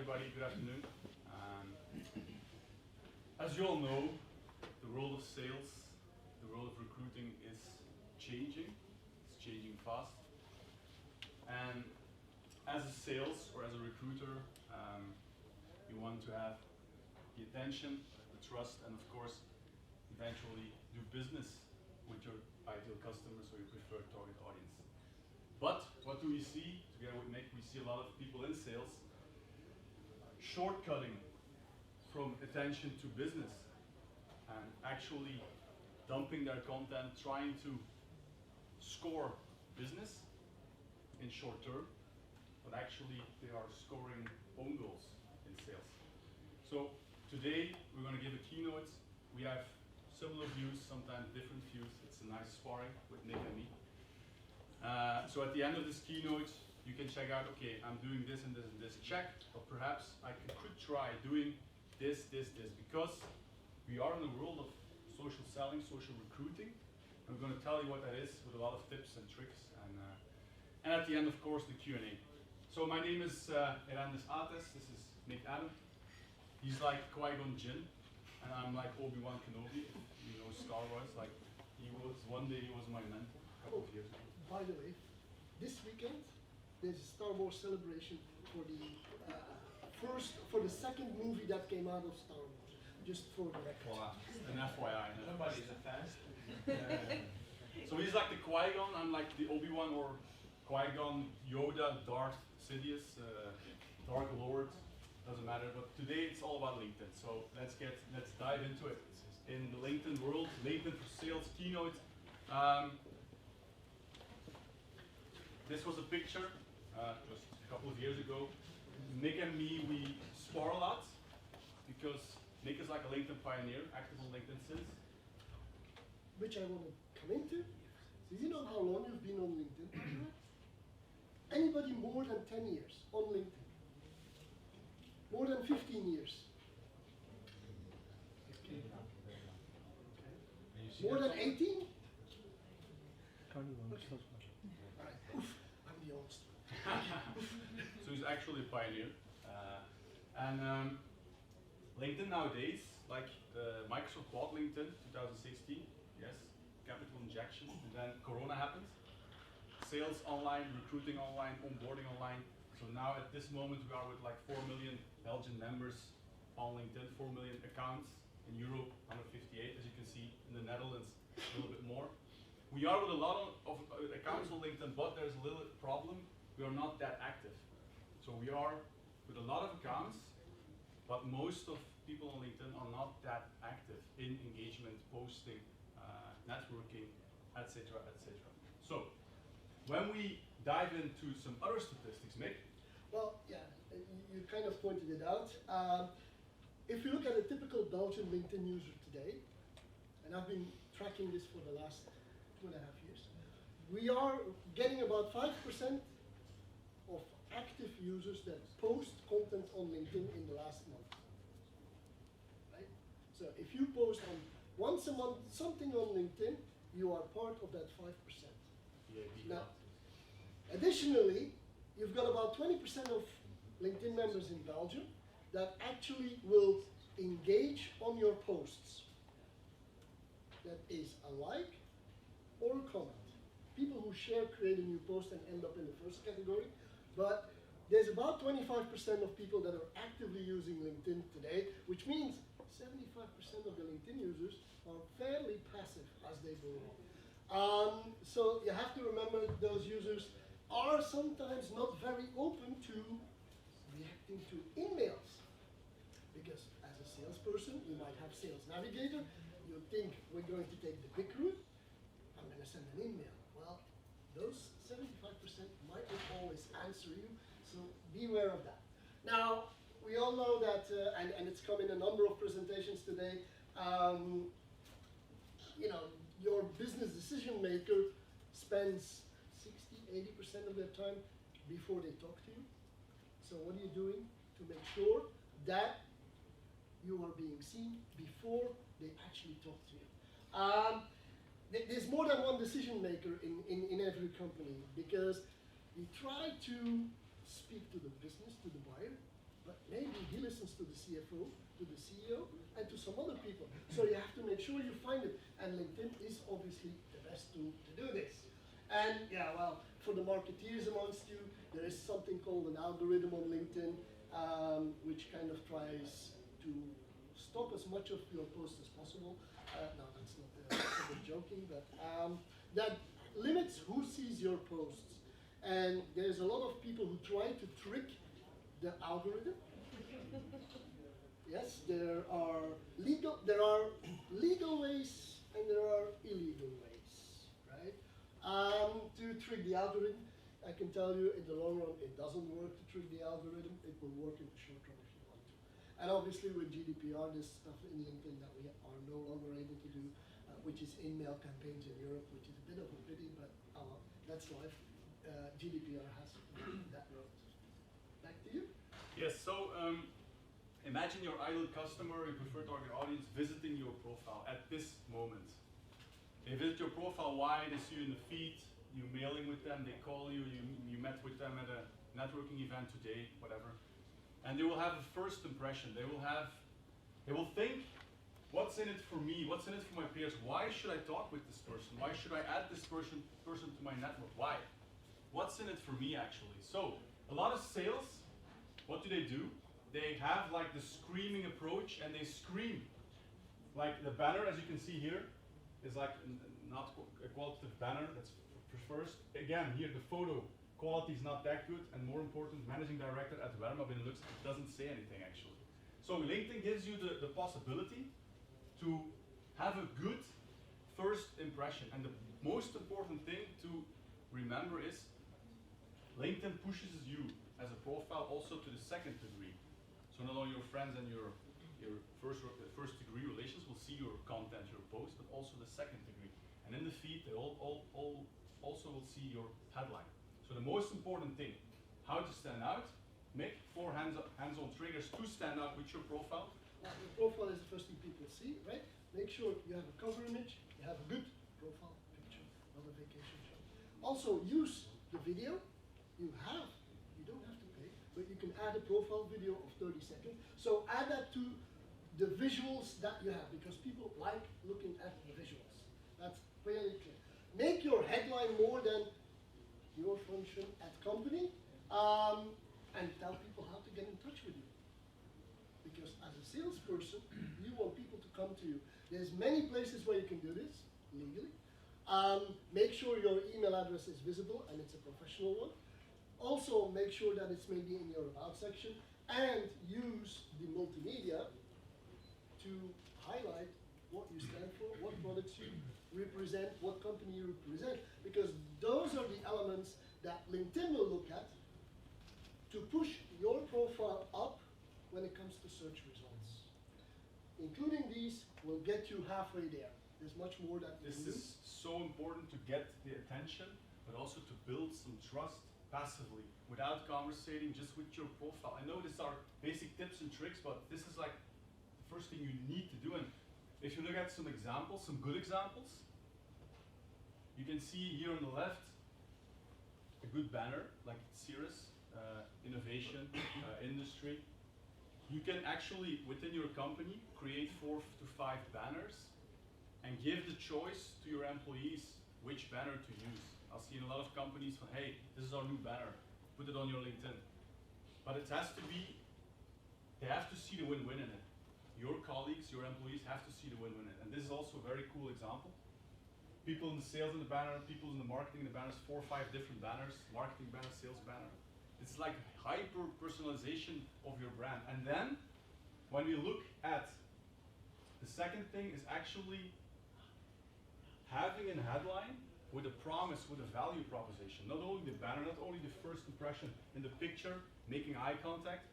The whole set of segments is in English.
everybody, good afternoon. As you all know, the world of sales, the world of recruiting is changing. It's changing fast. And as a sales or as a recruiter, you want to have the attention, the trust, and of course, eventually do business with your ideal customers or your preferred target audience. But what do we see? Together with Nick, we see a lot of people in sales shortcutting from attention to business and actually dumping their content, trying to score business in short term, but actually they are scoring own goals in sales. So today we're going to give a keynote. We have similar views, sometimes different views. It's a nice sparring with Nick and me. So at the end of this keynote, you can check out, okay, I'm doing this and this and this, check, or perhaps I could try doing this, because we are in the world of social selling, social recruiting. I'm going to tell you what that is with a lot of tips and tricks, and at the end, of course, the Q&A. So my name is Erandes Ates, this is Nick Adam. He's like Qui-Gon Jinn, and I'm like Obi-Wan Kenobi, if you know Star Wars, like one day he was my mentor, a couple of years ago. By the way, this weekend, there's a Star Wars celebration for the second movie that came out of Star Wars, just for the record. Wow, an FYI. Nobody's a fan. So he's like the Qui-Gon, I'm like the Obi-Wan or Qui-Gon, Yoda, Darth Sidious, Dark Lord, doesn't matter. But today it's all about LinkedIn. So let's dive into it. In the LinkedIn world, LinkedIn for Sales keynote. This was a picture just a couple of years ago. Nick and me, we spar a lot because Nick is like a LinkedIn pioneer, active on LinkedIn since. Which I want to come into. So you know how long you've been on LinkedIn? Anybody more than 10 years on LinkedIn? More than 15 years? More than 18? Alright, oof, I'm the oldest. So he's actually a pioneer. LinkedIn nowadays, like Microsoft bought LinkedIn 2016, yes, capital injection, and then Corona happened. Sales online, recruiting online, onboarding online. So now at this moment we are with like 4 million Belgian members on LinkedIn, 4 million accounts in Europe, 158 as you can see, in the Netherlands a little bit more. We are with a lot of accounts on LinkedIn, but there's a little problem, we are not that active. So we are with a lot of accounts, but most of people on LinkedIn are not that active in engagement, posting, networking, etc., etc. So when we dive into some other statistics, Nick. Well, yeah, you kind of pointed it out. If you look at a typical Belgian LinkedIn user today, and I've been tracking this for the last 2.5 years, we are getting about 5% of active users that post content on LinkedIn in the last month. Right? So if you post on once a month something on LinkedIn, you are part of that 5%. Yeah, now, additionally, you've got about 20% of LinkedIn members in Belgium that actually will engage on your posts. That is a like or a comment. People who share, create a new post and end up in the first category. But there's about 25% of people that are actively using LinkedIn today, which means 75% of the LinkedIn users are fairly passive as they go on. So you have to remember those users are sometimes not very open to reacting to emails. Because as a salesperson, you might have Sales Navigator, you think we're going to take the big route, I'm going to send an email. Well, those 75% might not always answer you, so beware of that. Now, we all know that, and it's come in a number of presentations today, you know, your business decision maker spends 60–80% of their time before they talk to you. So what are you doing to make sure that you are being seen before they actually talk to you? There's more than one decision maker in every company, because you try to speak to the business, to the buyer, but maybe he listens to the CFO, to the CEO, and to some other people. So you have to make sure you find it. And LinkedIn is obviously the best tool to do this. And yeah, well, for the marketeers amongst you, there is something called an algorithm on LinkedIn, which kind of tries to stop as much of your posts as possible. No, that's not a bit joking, but that limits who sees your posts. And there's a lot of people who try to trick the algorithm. Yes, there are legal ways and there are illegal ways, right? To trick the algorithm, I can tell you in the long run it doesn't work to trick the algorithm. It will work in the short run if you want to. And obviously with GDPR, there's stuff in LinkedIn that we are no longer able to do, which is in-mail campaigns in Europe, which is a bit of a pity, but that's life. GDPR has that road. Back to you. Yes, so imagine your ideal customer, your preferred target audience, visiting your profile at this moment. They visit your profile, why? They see you in the feed, you mailing with them, they call you, you met with them at a networking event today, whatever. And they will have a first impression. They will think, what's in it for me? What's in it for my peers? Why should I talk with this person? Why should I add this person to my network? Why? What's in it for me actually? So, a lot of sales, what do? They have like the screaming approach and they scream. Like the banner, as you can see here, is like not a qualitative banner, that's first. Again, here the photo quality is not that good, and more important, managing director at Werma Benelux, it doesn't say anything actually. So LinkedIn gives you the possibility to have a good first impression. And the most important thing to remember is LinkedIn pushes you as a profile also to the second degree. So not only your friends and your first degree relations will see your content, your post, but also the second degree. And in the feed, they also will see your headline. So the most important thing, how to stand out, make 4 hands-on triggers to stand out with your profile. Now, your profile is the first thing people see, right? Make sure you have a cover image, you have a good profile picture, not a vacation shot. Also, use the video. You don't have to pay, but you can add a profile video of 30 seconds. So add that to the visuals that you have, because people like looking at the visuals. That's really clear. Make your headline more than your function at company, and tell people how to get in touch with you. Because as a salesperson, you want people to come to you. There's many places where you can do this legally. Make sure your email address is visible and it's a professional one. Also, make sure that it's maybe in your about section, and use the multimedia to highlight what you stand for, what products you represent, what company you represent, because those are the elements that LinkedIn will look at to push your profile up when it comes to search results. Including these will get you halfway there. There's much more that this is so important to get the attention, but also to build some trust passively, without conversating, just with your profile. I know these are basic tips and tricks, but this is like the first thing you need to do. And if you look at some examples, some good examples, you can see here on the left a good banner, like Cirrus, innovation, industry. You can actually, within your company, create 4 to 5 banners and give the choice to your employees which banner to use. I'll see in a lot of companies, hey, this is our new banner, put it on your LinkedIn. But it has to be, they have to see the win-win in it. Your colleagues, your employees have to see the win-win in it. And this is also a very cool example. People in the sales in the banner, people in the marketing in the banners, 4 or 5 different banners, marketing banner, sales banner. It's like hyper-personalization of your brand. And then, when we look at the second thing is actually having a headline with a promise, with a value proposition. Not only the banner, not only the first impression in the picture, making eye contact,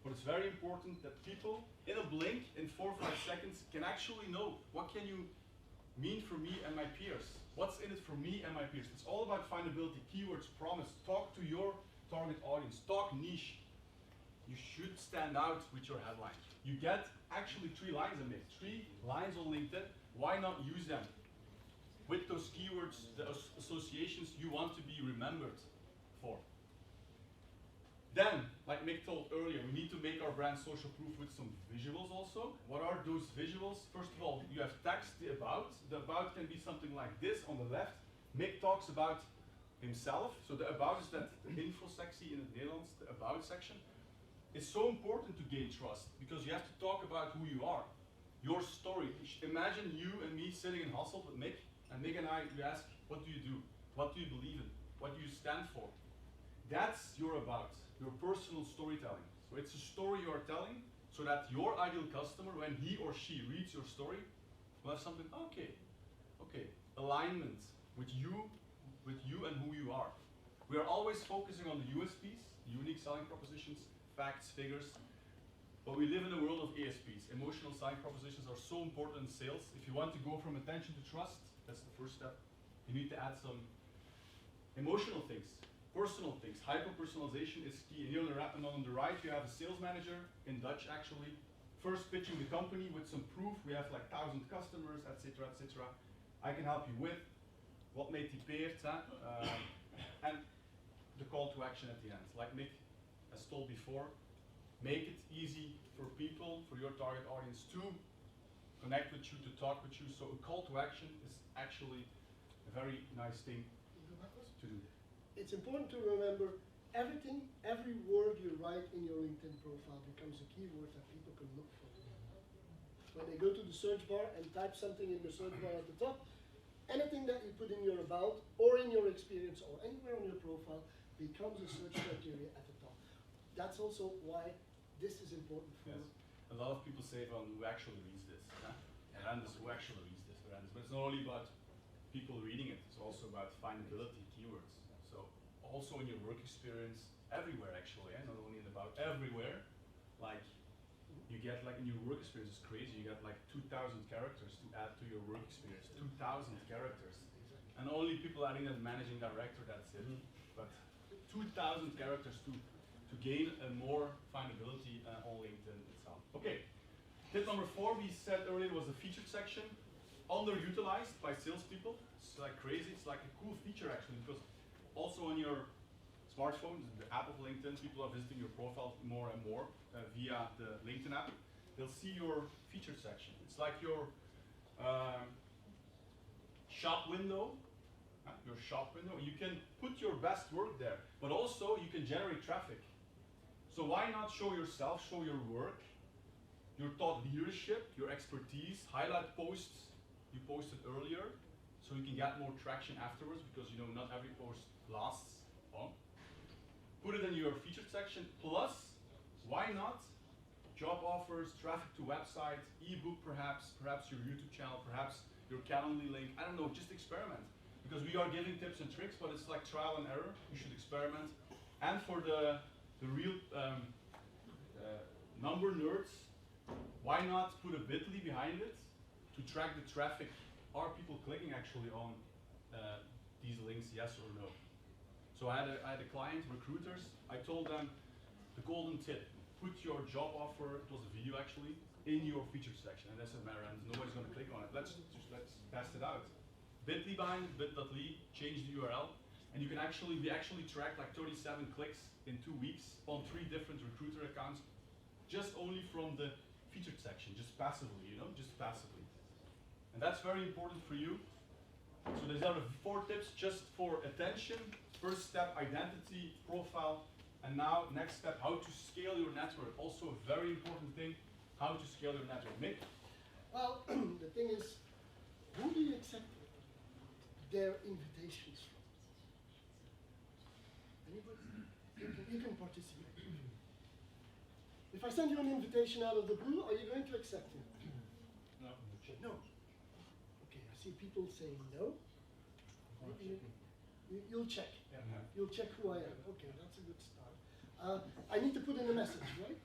but it's very important that people, in a blink, in 4 or 5 seconds, can actually know what can you mean for me and my peers. What's in it for me and my peers? It's all about findability, keywords, promise. Talk to your target audience. Talk niche. You should stand out with your headline. You get actually 3 lines in it. 3 lines on LinkedIn. Why not use them? With those keywords, the associations you want to be remembered for. Then, like Mick told earlier, we need to make our brand social proof with some visuals also. What are those visuals? First of all, you have text, the about. The about can be something like this on the left. Mick talks about himself. So the about is that info-sectie in het Nederlands, the about section. It's so important to gain trust because you have to talk about who you are, your story. Imagine you and me sitting in Hasselt with Mick, and Mick and I, we ask, what do you do? What do you believe in? What do you stand for? That's your about, your personal storytelling. So it's a story you are telling so that your ideal customer, when he or she reads your story, will have something, okay, alignment with you and who you are. We are always focusing on the USPs, unique selling propositions, facts, figures, but we live in a world of ASPs. Emotional selling propositions are so important in sales. If you want to go from attention to trust, that's the first step. You need to add some emotional things, personal things. Hyper-personalization is key. And here on the right, you have a sales manager, in Dutch actually, first pitching the company with some proof. We have like 1,000 customers, etc., etc. I can help you with what mij typeert, and the call to action at the end. Like Mick has told before, make it easy for people, for your target audience to connect with you, to talk with you. So a call to action is actually a very nice thing to do. It's important to remember everything, every word you write in your LinkedIn profile becomes a keyword that people can look for. When they go to the search bar and type something in the search bar at the top, anything that you put in your about or in your experience or anywhere on your profile becomes a search criteria at the top. That's also why this is important for Yes. A lot of people say from who actually reads this. Randers, who actually reads this? Randers. But it's not only about people reading it, it's also about findability, keywords. So also in your work experience, everywhere actually, not only in about, everywhere. Like you get like in your work experience, it's crazy, you get like 2,000 characters to add to your work experience, 2,000 characters. And only people adding that managing director, that's it. But 2,000 characters to gain a more findability on LinkedIn itself. Okay, tip number 4 we said earlier was the featured section, underutilized by salespeople. It's like crazy, it's like a cool feature actually, because also on your smartphone, the app of LinkedIn, people are visiting your profile more and more via the LinkedIn app. They'll see your featured section. It's like your shop window. You can put your best work there, but also you can generate traffic. So why not show yourself, show your work, your thought leadership, your expertise, highlight posts you posted earlier, so you can get more traction afterwards, because you know not every post lasts long. Put it in your featured section, plus, why not job offers, traffic to website, ebook perhaps your YouTube channel, perhaps your Calendly link, I don't know, just experiment. Because we are giving tips and tricks, but it's like trial and error. You should experiment. And for the real number nerds, why not put a bit.ly behind it to track the traffic? Are people clicking actually on these links, yes or no? So I had a client, recruiters, I told them the golden tip, put your job offer, it was a video actually, in your featured section. And they said, Marianne, nobody's gonna click on it. Let's test it out. Bit.ly behind bit.ly, change the URL, and you can we actually tracked like 37 clicks in 2 weeks on 3 different recruiter accounts, just only from the featured section, just passively, just passively. And that's very important for you. So these are the 4 tips just for attention. First step, identity, profile, and now next step, how to scale your network. Also a very important thing, how to scale your network. Mick? Well, the thing is, who do you accept their invitations from? Anybody? You can participate. If I send you an invitation out of the blue, are you going to accept it? No. No. Okay, I see people saying no. You'll check. Yeah. You'll check who I am. Okay, that's a good start. I need to put in a message, right?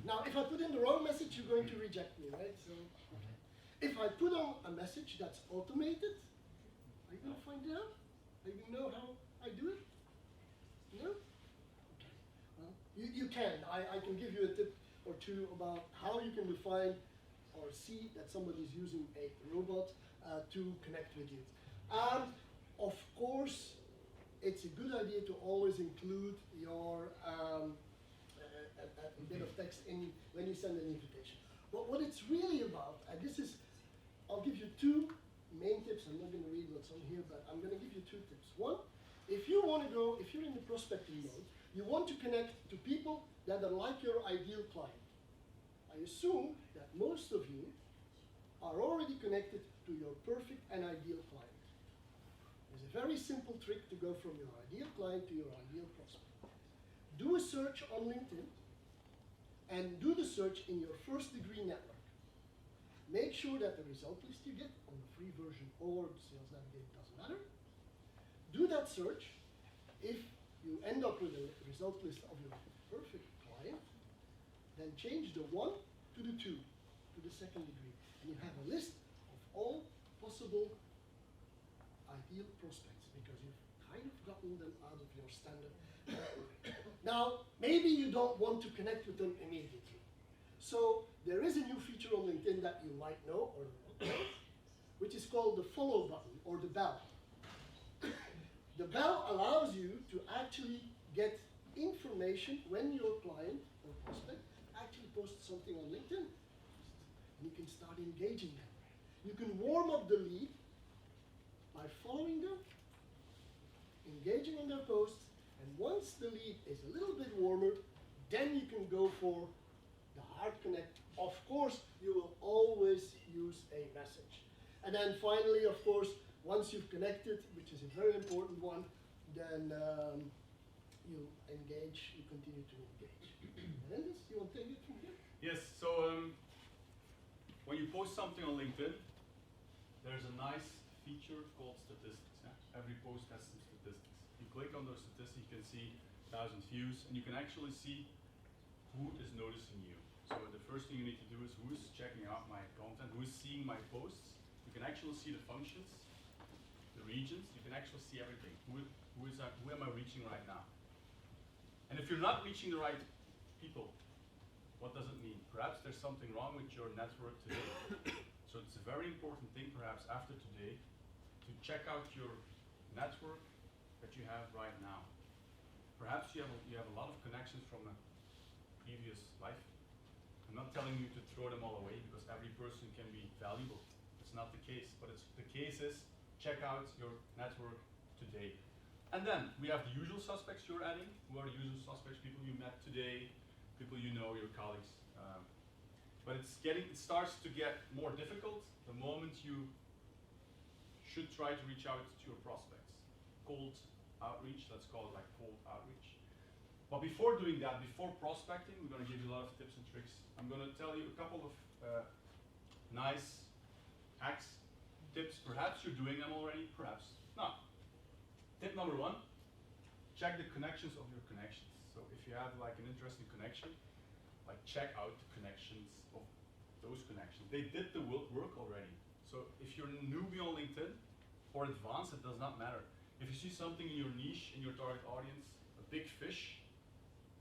Now, if I put in the wrong message, you're going to reject me, right? So, okay. If I put on a message that's automated, are you going to find it out? Are you going to know how I do it? No? Okay. Well, you can. I can give you a tip or two about how you can define or see that somebody's using a robot to connect with you. And of course, it's a good idea to always include your a bit of text in when you send an invitation. But what it's really about, and this is, I'll give you two main tips. I'm not going to read what's on here, but I'm going to give you two tips. One, if you want to go, if you're in the prospecting mode, you want to connect to people that are like your ideal client. I assume that most of you are already connected to your perfect and ideal client. There's a very simple trick to go from your ideal client to your ideal prospect. Do a search on LinkedIn and do the search in your first degree network. Make sure that the result list you get on the free version or the Sales Navigator, doesn't matter. Do that search. If you end up with a result list of your perfect client, then change the 1 to the 2, to the second degree. And you have a list of all possible ideal prospects because you've kind of gotten them out of your standard. Now, maybe you don't want to connect with them immediately. So there is a new feature on LinkedIn that you might know or not know, which is called the follow button or the bell. The bell allows you to actually get information when your client or prospect actually posts something on LinkedIn. And you can start engaging them. You can warm up the lead by following them, engaging on their posts, and once the lead is a little bit warmer, then you can go for the hard connect. Of course, you will always use a message. And then finally, of course, once you've connected, which is a very important one, then you engage, you continue to engage. Menendez, you want to take it from here? Yes, so when you post something on LinkedIn, there's a nice feature called statistics. Yeah? Every post has some statistics. You click on those statistics, you can see 1,000 views, and you can actually see who is noticing you. So the first thing you need to do is who's checking out my content, who's seeing my posts. You can actually see the functions, the regions, you can actually see everything. Who am I reaching right now? And if you're not reaching the right people, what does it mean? Perhaps there's something wrong with your network today. So it's a very important thing, perhaps after today, to check out your network that you have right now. Perhaps you have a lot of connections from a previous life. I'm not telling you to throw them all away because every person can be valuable. It's not the case, but the case is check out your network today. And then we have the usual suspects you're adding. Who are the usual suspects? People you met today, people you know, your colleagues. But it starts to get more difficult the moment you should try to reach out to your prospects. Cold outreach, let's call it like cold outreach. But before doing that, before prospecting, we're going to give you a lot of tips and tricks. I'm going to tell you a couple of nice hacks, tips. Perhaps you're doing them already, perhaps not. Tip number 1, check the connections of your connections. So if you have like an interesting connection, like check out the connections of those connections. They did the work already. So if you're a newbie on LinkedIn or advanced, it does not matter. If you see something in your niche, in your target audience, a big fish,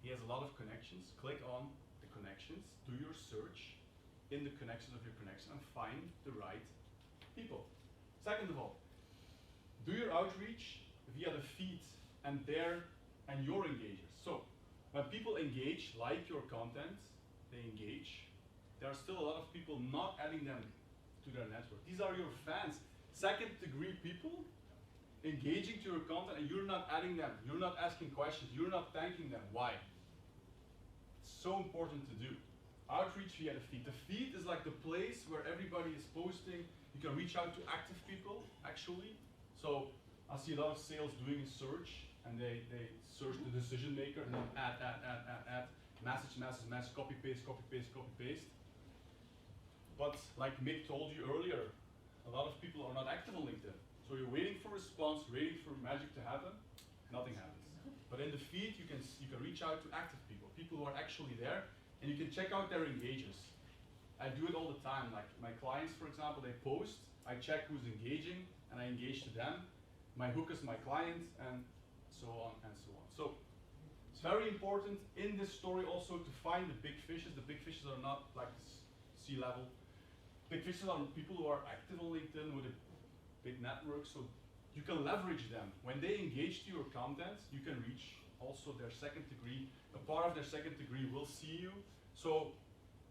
he has a lot of connections, click on the connections, do your search in the connections of your connection and find the right people. Second of all, do your outreach via the feed and your engagers. So when people engage, like your content, they engage. There are still a lot of people not adding them to their network. These are your fans, second degree people engaging to your content and you're not adding them, you're not asking questions, you're not thanking them. Why? It's so important to do. Outreach via the feed. The feed is like the place where everybody is posting. You can reach out to active people, actually. So I see a lot of sales doing a search and they search the decision maker and then add, message, copy, paste. But like Mick told you earlier, a lot of people are not active on LinkedIn. So you're waiting for response, waiting for magic to happen, nothing happens. But in the feed, you can reach out to active people, people who are actually there, and you can check out their engagers. I do it all the time. Like my clients, for example, they post, I check who's engaging, and I engage to them. My hook is my client, and so on and so on. So it's very important in this story also to find the big fishes. The big fishes are not like C-level. Big fishes are people who are active on LinkedIn with a big network. So you can leverage them. When they engage to your content, you can reach also their second degree. A part of their second degree will see you. So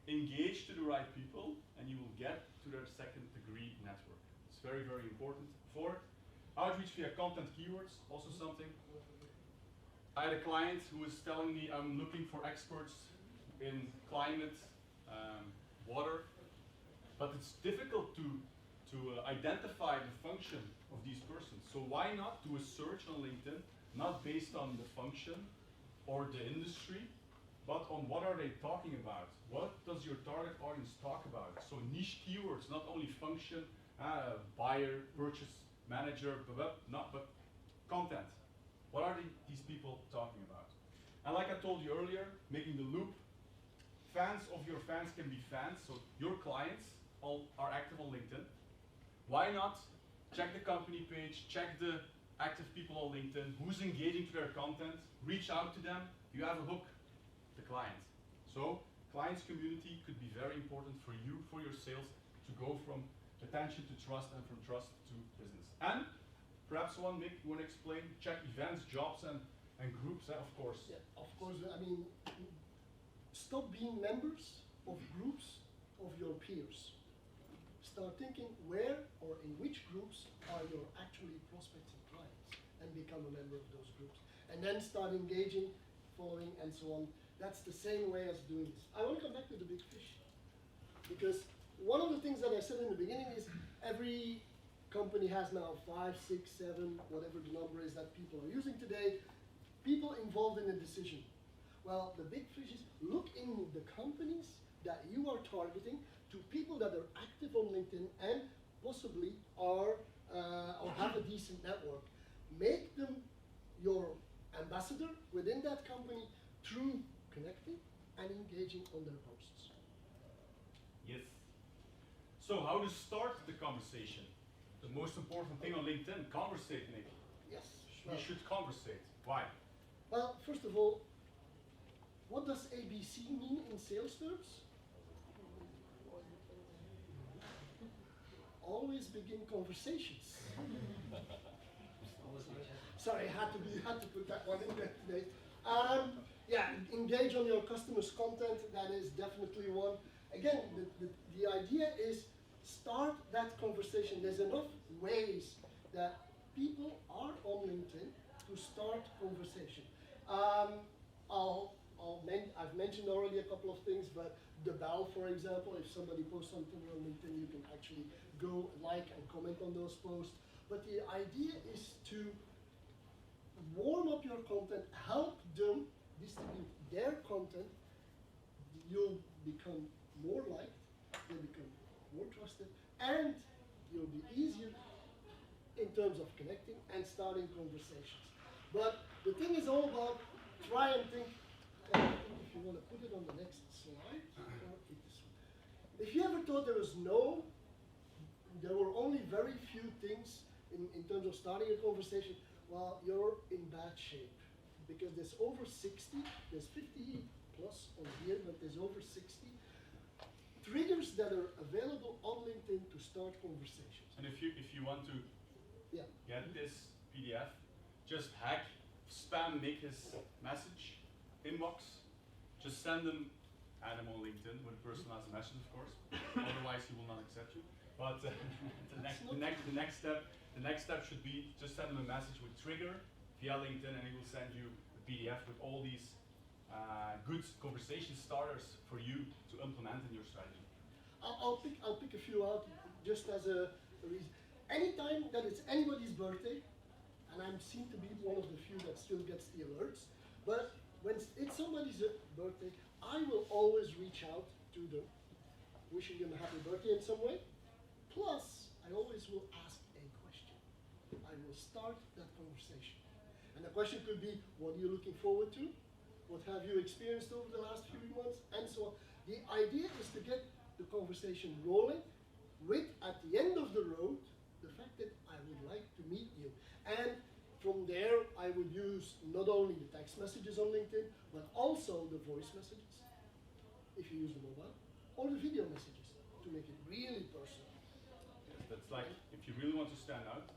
engage to the right people and you will get to their second degree network. It's very, very important. For outreach via content keywords, also something. I had a client who was telling me I'm looking for experts in climate, water, but it's difficult to identify the function of these persons. So why not do a search on LinkedIn, not based on the function or the industry, but on what are they talking about? What does your target audience talk about? So niche keywords, not only function, buyer, purchase manager, but content. What are these people talking about? And like I told you earlier, making the loop, fans of your fans can be fans, so your clients all are active on LinkedIn. Why not check the company page, check the active people on LinkedIn, who's engaging to their content, reach out to them, you have a hook, the client. So client's community could be very important for you, for your sales, to go from attention to trust and from trust to business. And perhaps Mick, you want to explain, check events, jobs and groups, of course. Yeah, of course, I mean, stop being members of groups of your peers. Start thinking where or in which groups are your actually prospecting clients and become a member of those groups. And then start engaging, following and so on. That's the same way as doing this. I want to come back to the big fish. Because one of the things that I said in the beginning is every company has now 5, 6, 7, whatever the number is that people are using today, people involved in a decision. Well, the big fish is look in the companies that you are targeting to people that are active on LinkedIn and possibly are or have a decent network. Make them your ambassador within that company through connecting and engaging on their posts. Yes. So how to start the conversation? The most important thing on LinkedIn, conversate, Nick. Yes. You should conversate. Why? Well, first of all, what does ABC mean in sales terms? Always begin conversations. Sorry, I had to put that one in there today. Yeah, engage on your customers' content. That is definitely one. Again, the idea is start that conversation. There's enough ways that people are on LinkedIn to start conversation. I've mentioned already a couple of things, but the bell, for example, if somebody posts something on LinkedIn, you can actually go like and comment on those posts. But the idea is to warm up your content, help them distribute their content. You'll become more liked, you'll become more trusted, and you'll be easier in terms of connecting and starting conversations. But the thing is all about try and think, if you want to put it on the next slide, or this one. If you ever thought there were only very few things in terms of starting a conversation, well, you're in bad shape. Because there's over 60, there's 50 plus on here, but there's over 60 triggers that are available on LinkedIn to start conversations. And if you want to get this PDF, just spam Nick his message inbox, just send them, add him on LinkedIn with a personalized message, of course. Otherwise, he will not accept you. But the next step should be just send him a message with trigger via LinkedIn, and he will send you a PDF with all these good conversation starters for you to implement in your strategy. I'll pick a few out just as a reason. Anytime that it's anybody's birthday, and I seem to be one of the few that still gets the alerts, but when it's somebody's birthday, I will always reach out to them, wishing them a happy birthday in some way. Plus, I always will ask a question. I will start that conversation. And the question could be, what are you looking forward to? What have you experienced over the last few months? And so on. The idea is to get the conversation rolling with, at the end of the road, the fact that I would like to meet you. And from there, I would use not only the text messages on LinkedIn, but also the voice messages, if you use the mobile, or the video messages to make it really personal. That's like, if you really want to stand out.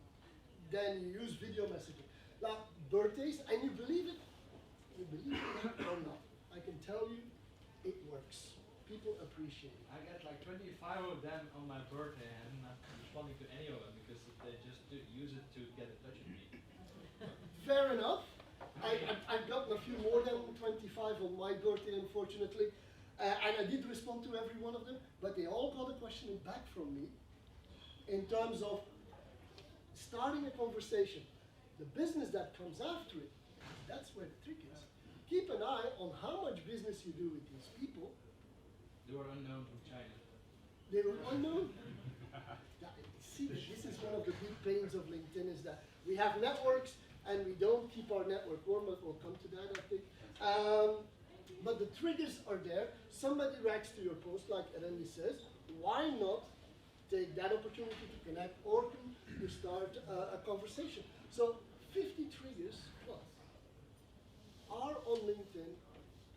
then you use video messaging. Now, birthdays, and you believe it or not, I can tell you, it works. People appreciate it. I get like 25 of them on my birthday and I'm not responding to any of them because they just use it to get in touch with me. Fair enough. I've gotten a few more than 25 on my birthday, unfortunately. And I did respond to every one of them, but they all got a question back from me in terms of starting a conversation. The business that comes after it, that's where the trick is. Keep an eye on how much business you do with these people. They were unknown from China. They were unknown. See, this is one of the big pains of LinkedIn is that we have networks and we don't keep our network warm, but we'll come to that, I think. But the triggers are there. Somebody reacts to your post, like Randy says. Why not take that opportunity to connect or to start a conversation? So 50 triggers plus are on LinkedIn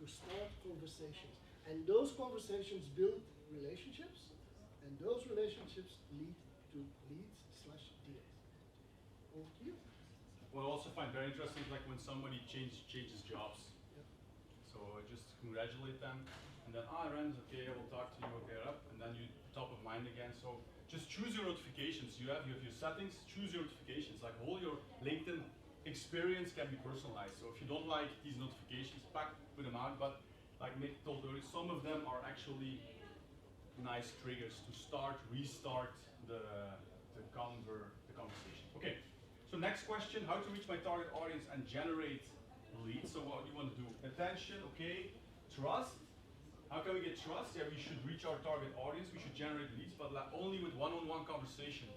to start conversations. And those conversations build relationships, and those relationships lead to leads/deals. Over to you. What I also find very interesting is like when somebody changes jobs. Yep. So I just congratulate them, and then Rens, okay, I will talk to you, okay, up, and then you top of mind again. So just choose your notifications. You have your settings. Choose your notifications. Like all your LinkedIn experience can be personalized. So if you don't like these notifications, put them out. But like Mick told earlier, some of them are actually nice triggers to restart the conversation. Okay. So next question, how to reach my target audience and generate leads. So what you want to do, attention, okay, trust. How can we get trust? Yeah, we should reach our target audience, we should generate leads, but like only with one-on-one conversation.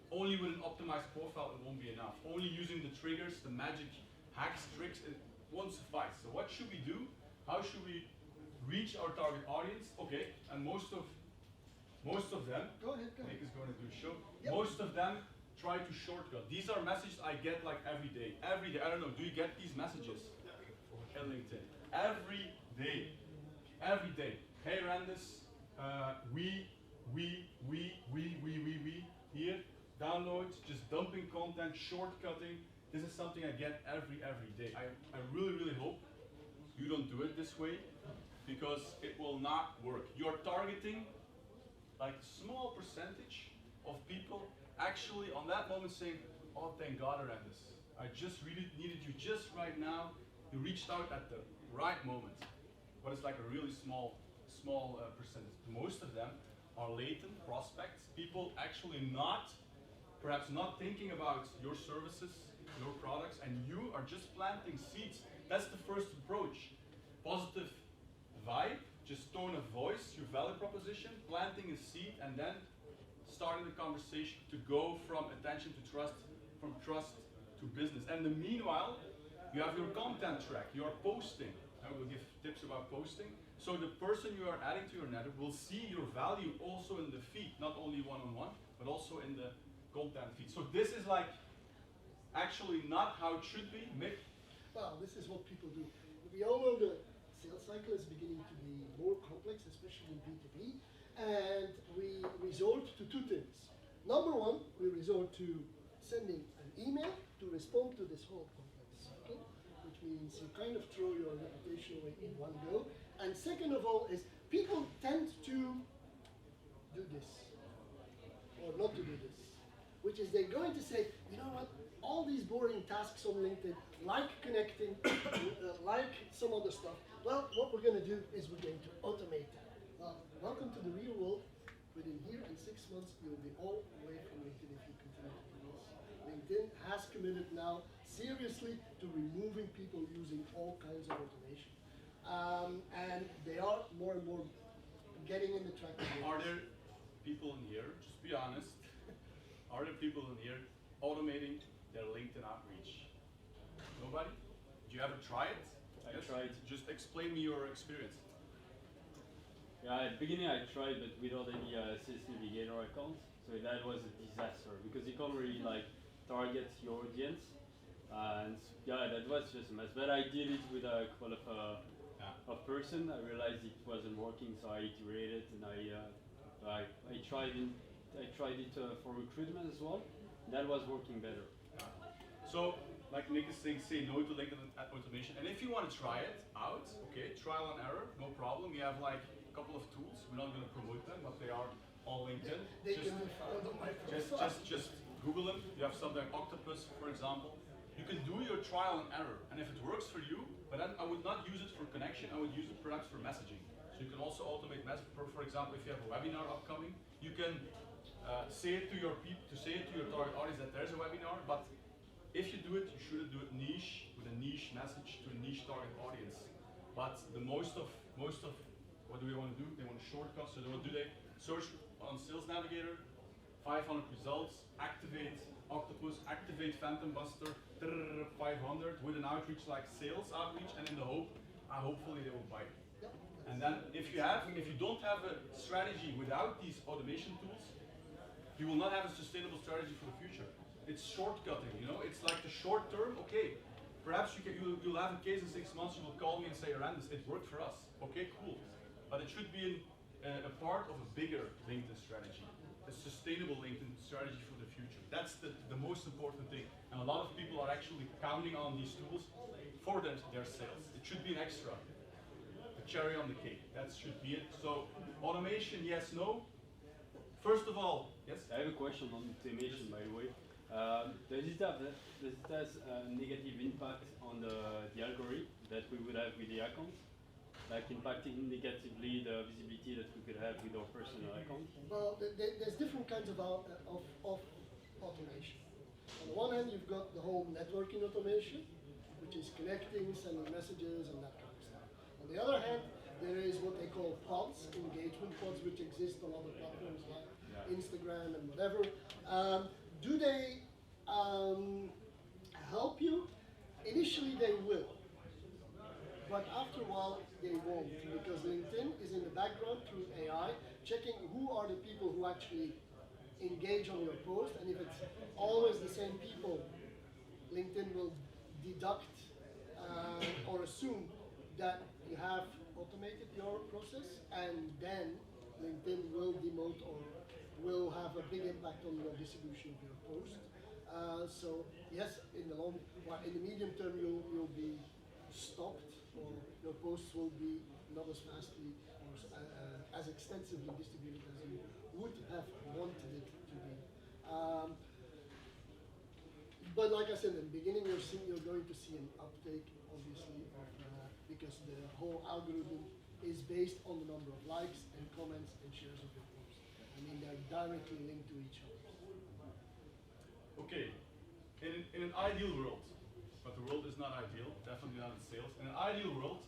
Only with an optimized profile, it won't be enough. Only using the triggers, the magic hacks, tricks, it won't suffice. So what should we do? How should we reach our target audience? Okay, and most of them, Go ahead. Nick is going to do a show. Yep. Most of them try to shortcut. These are messages I get like every day. Every day. I don't know. Do you get these messages on LinkedIn? Every day. Every day. Hey Randis, we here. Download, just dumping content, shortcutting. This is something I get every day. I really hope you don't do it this way because it will not work. You're targeting like a small percentage of people actually on that moment saying, oh, thank God, Arendis. I just really needed you just right now. You reached out at the right moment. But it's like a really small percentage. Most of them are latent prospects, people actually perhaps not thinking about your services, your products, and you are just planting seeds. That's the first approach. Positive vibe, just tone of voice, your value proposition, planting a seed, and then starting the conversation to go from attention to trust, from trust to business. And in the meanwhile, you have your content track, you are posting. I will give tips about posting. So the person you are adding to your network will see your value also in the feed, not only one-on-one, but also in the content feed. So this is like actually not how it should be. Mick? Well, this is what people do. We all know the sales cycle is beginning to be more complex, especially in B2B, and we resort to two things. Number one, we resort to sending an email to respond to this whole complex cycle, which means you kind of throw your reputation away in one go. And second of all is people tend to do this, or not to do this, which is they're going to say, you know what, all these boring tasks on LinkedIn, like connecting, like some other stuff, well, what we're going to do is we're going to automate that. Well, welcome to the real world. Within here in 6 months, you'll be all away from LinkedIn if you continue to do this. LinkedIn has committed now seriously to removing people using all kinds of automation. And they are more and more getting in the track. Are there people in here, just be honest, are there people in here automating their LinkedIn outreach? Nobody? Did you ever try it? I tried. Just explain me your experience. Yeah, at the beginning I tried, but without any sales Navigator account. So that was a disaster because you can't really like target your audience. And yeah, that was just a mess. But I did it with a couple of person. I realized it wasn't working, so I iterated and I tried it for recruitment as well. That was working better. So, like Nick is saying, say no to LinkedIn automation. And if you want to try it out, okay, trial and error, no problem. We have like a couple of tools. We're not going to promote them, but they are on LinkedIn. They can be found on my profile. Just Google them. You have something like Octopus, for example. You can do your trial and error, and if it works for you, but then I would not use it for connection. I would use it perhaps for messaging. So you can also automate message. For example, if you have a webinar upcoming, you can say it to your target audience that there's a webinar. But if you do it, you should do it niche with a niche message to a niche target audience. But the most of what do we want to do? They want shortcuts. So they want to do they search on Sales Navigator, 500 results, activate Octopus, activate Phantom Buster, 500 with an outreach like sales outreach, and in the hopefully they will buy. And then if you don't have a strategy without these automation tools, you will not have a sustainable strategy for the future. It's shortcutting, you know. It's like the short term. Okay, perhaps you'll have a case in 6 months. You will call me and say, "Arandis, it worked for us." Okay, cool. But it should be a part of a bigger LinkedIn strategy, a sustainable LinkedIn strategy for the future. That's the most important thing. And a lot of people are actually counting on these tools for their sales. It should be an extra, a cherry on the cake. That should be it. So automation, yes, no. First of all, yes? I have a question on automation, by the way. Does it have a negative impact on the algorithm that we would have with the accounts? Like impacting negatively the visibility that we could have with our personal account? Well, there's different kinds of automation. On the one hand, you've got the whole networking automation, which is connecting, sending messages, and that kind of stuff. On the other hand, there is what they call pods, engagement pods, which exist on other platforms like Instagram and whatever. Do they help you? Initially, they will. But after a while, they won't, because LinkedIn is in the background through AI, checking who are the people who actually engage on your post, and if it's always the same people, LinkedIn will deduct or assume that you have automated your process, and then LinkedIn will demote or will have a big impact on your distribution of your post. So yes, in the medium term, you'll be stopped, or your posts will be not as fastly or as extensively distributed as you would have wanted it to be. But like I said, in the beginning, you're going to see an uptake, obviously, because the whole algorithm is based on the number of likes and comments and shares of your post. I mean, they're directly linked to each other. Okay, in an ideal world, but the world is not ideal, definitely not in sales. In an ideal world,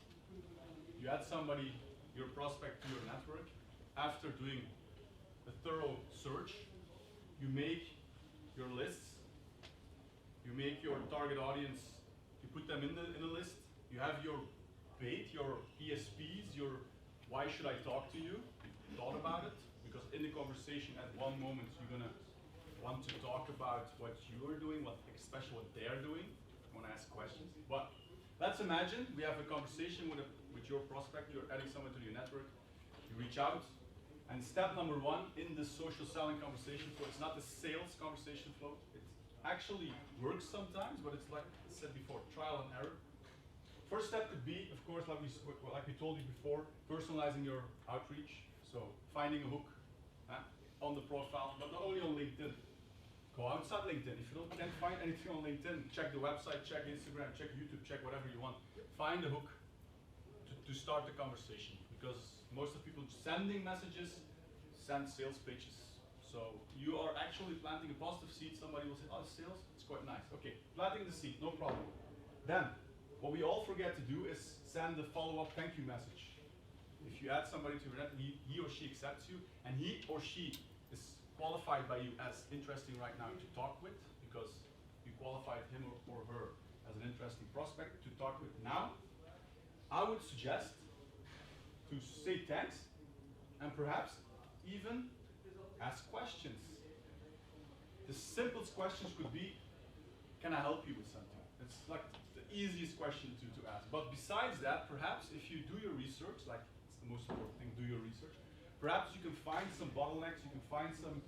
you add somebody, your prospect, to your network. After doing a thorough search, you make your lists, you make your target audience, you put them in a list, you have your bait, your ESPs, your why should I talk to you? You thought about it, because in the conversation at one moment you're gonna want to talk about what you are doing, especially what they're doing. You want to ask questions. But let's imagine we have a conversation with your prospect. You're adding someone to your network. You reach out, and step number one in the social selling conversation flow, it's not the sales conversation flow. It actually works sometimes, but it's like I said before, trial and error. First step could be, of course, like we told you before, personalizing your outreach. So finding a hook on the profile, but not only on LinkedIn. Go outside LinkedIn. If you can't find anything on LinkedIn, check the website, check Instagram, check YouTube, check whatever you want. Find a hook to start the conversation, because most of people sending messages send sales pitches. So you are actually planting a positive seed. Somebody will say, "Oh, sales, it's quite nice." Okay, planting the seed, no problem. Then, what we all forget to do is send the follow-up thank you message. If you add somebody to your net, he or she accepts you, and he or she is qualified by you as interesting right now to talk with, because you qualified him or her as an interesting prospect to talk with now, I would suggest to say thanks, and perhaps even ask questions. The simplest questions could be, can I help you with something? It's like the easiest question to ask. But besides that, perhaps if you do your research, like it's the most important thing, do your research, perhaps you can find some bottlenecks, you can find some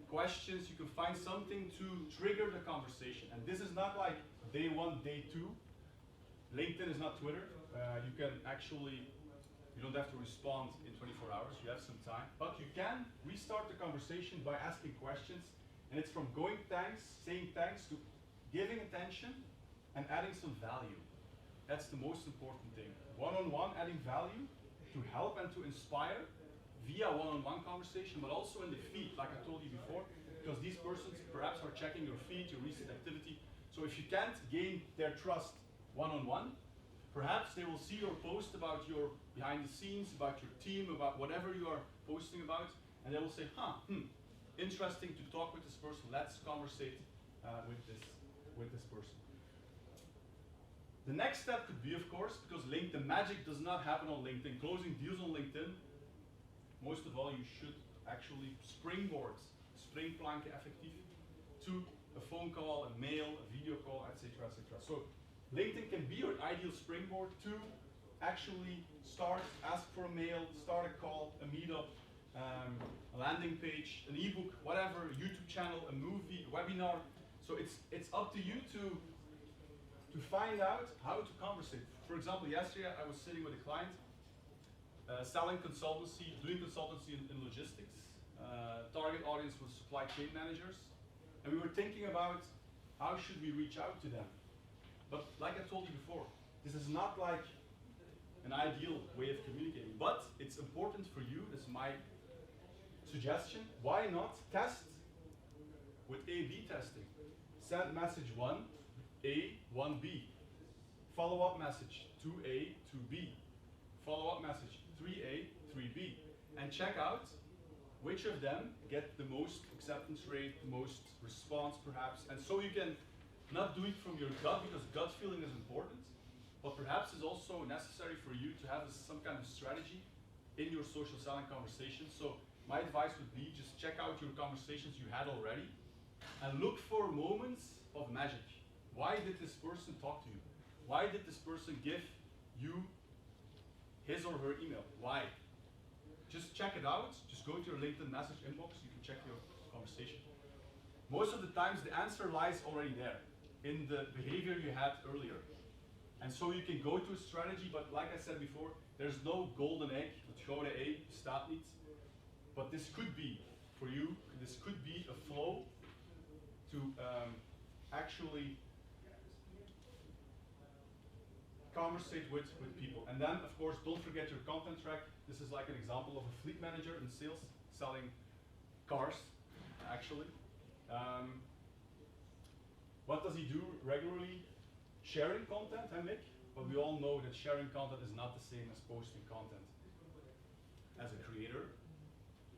questions, you can find something to trigger the conversation. And this is not like day one, day two. LinkedIn is not Twitter. You can actually, you don't have to respond in 24 hours, you have some time. But you can restart the conversation by asking questions. And it's from going thanks, saying thanks, to giving attention and adding some value. That's the most important thing. One-on-one, adding value to help and to inspire via one-on-one conversation, but also in the feed, like I told you before, because these persons perhaps are checking your feed, your recent activity. So if you can't gain their trust one-on-one, perhaps they will see your post about your behind the scenes, about your team, about whatever you are posting about, and they will say, interesting to talk with this person, let's conversate with this person. The next step could be, of course, because the magic does not happen on LinkedIn, closing deals on LinkedIn, most of all, you should actually springboard, springplanken effectief, to a phone call, a mail, a video call, etc., etc. So LinkedIn can be your ideal springboard to actually start, ask for a mail, start a call, a meetup, a landing page, an ebook, whatever, a YouTube channel, a movie, a webinar. So it's up to you to find out how to conversate. For example, yesterday I was sitting with a client, selling consultancy, doing consultancy in logistics. Target audience was supply chain managers. And we were thinking about how should we reach out to them. But like I told you before, this is not like an ideal way of communicating, but it's important for you, this is my suggestion, why not test with A/B testing. Send message 1A, 1B. Follow-up message 2A, 2B. Follow-up message 3A, 3B. And check out which of them get the most acceptance rate, the most response perhaps. And so you can not do it from your gut, because gut feeling is important, but perhaps it's also necessary for you to have some kind of strategy in your social selling conversation. So my advice would be just check out your conversations you had already and look for moments of magic. Why did this person talk to you? Why did this person give you his or her email? Why? Just check it out. Just go to your LinkedIn message inbox. You can check your conversation. Most of the times the answer lies already there in the behavior you had earlier. And so you can go to a strategy, but like I said before, there's no golden egg, het gouden ei bestaat niet. But this could be, for you, this could be a flow to actually conversate with people. And then, of course, don't forget your content track. This is like an example of a fleet manager in sales selling cars, actually. What does he do regularly? Sharing content, Mick? But we all know that sharing content is not the same as posting content as a creator.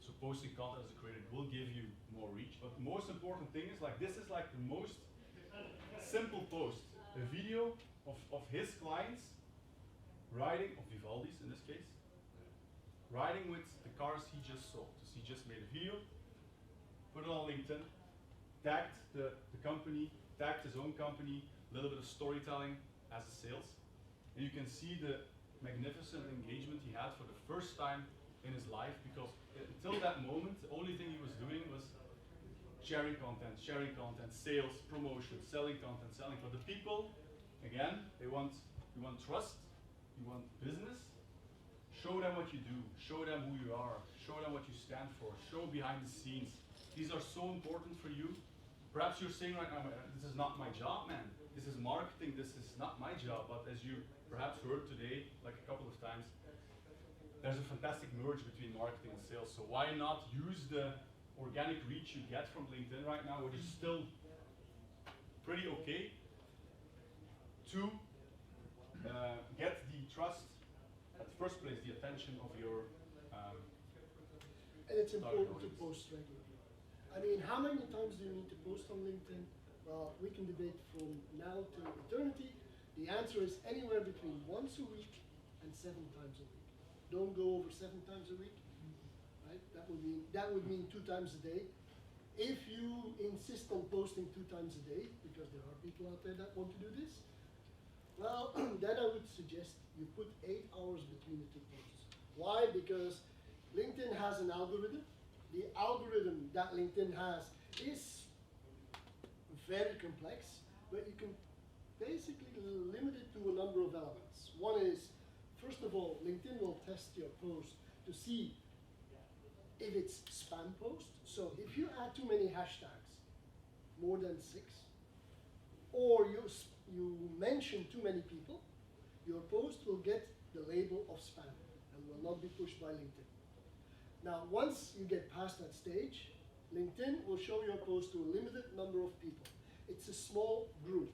So posting content as a creator will give you more reach. But the most important thing is, like, this is like the most simple post. A video of his clients riding, of Vivaldi's in this case, riding with the cars he just sold. So he just made a video, put it on LinkedIn, tagged the company, tagged his own company, a little bit of storytelling as a sales. And you can see the magnificent engagement he had for the first time in his life, because until that moment, the only thing he was doing was sharing content, sales, promotion, selling content, selling. But the people, again, you want trust, you want business. Show them what you do, show them who you are, show them what you stand for, show behind the scenes. These are so important for you. Perhaps you're saying right now, this is not my job, man. This is marketing, this is not my job. But as you perhaps heard today, like a couple of times, there's a fantastic merge between marketing and sales. So why not use the organic reach you get from LinkedIn right now, which is still pretty okay, to get the trust, at the first place, the attention of your and it's important to post regularly. I mean, how many times do you need to post on LinkedIn? Well, we can debate from now to eternity. The answer is anywhere between once a week and 7 times a week. Don't go over 7 times a week, right? That would mean 2 times a day. If you insist on posting 2 times a day, because there are people out there that want to do this, well, then I would suggest you put 8 hours between the 2 posts. Why? Because LinkedIn has an algorithm the algorithm that LinkedIn has is very complex, but you can basically limit it to a number of elements. One is, first of all, LinkedIn will test your post to see if it's spam post. So if you add too many hashtags, more than 6, or you mention too many people, your post will get the label of spam and will not be pushed by LinkedIn. Now, once you get past that stage, LinkedIn will show your post to a limited number of people. It's a small group.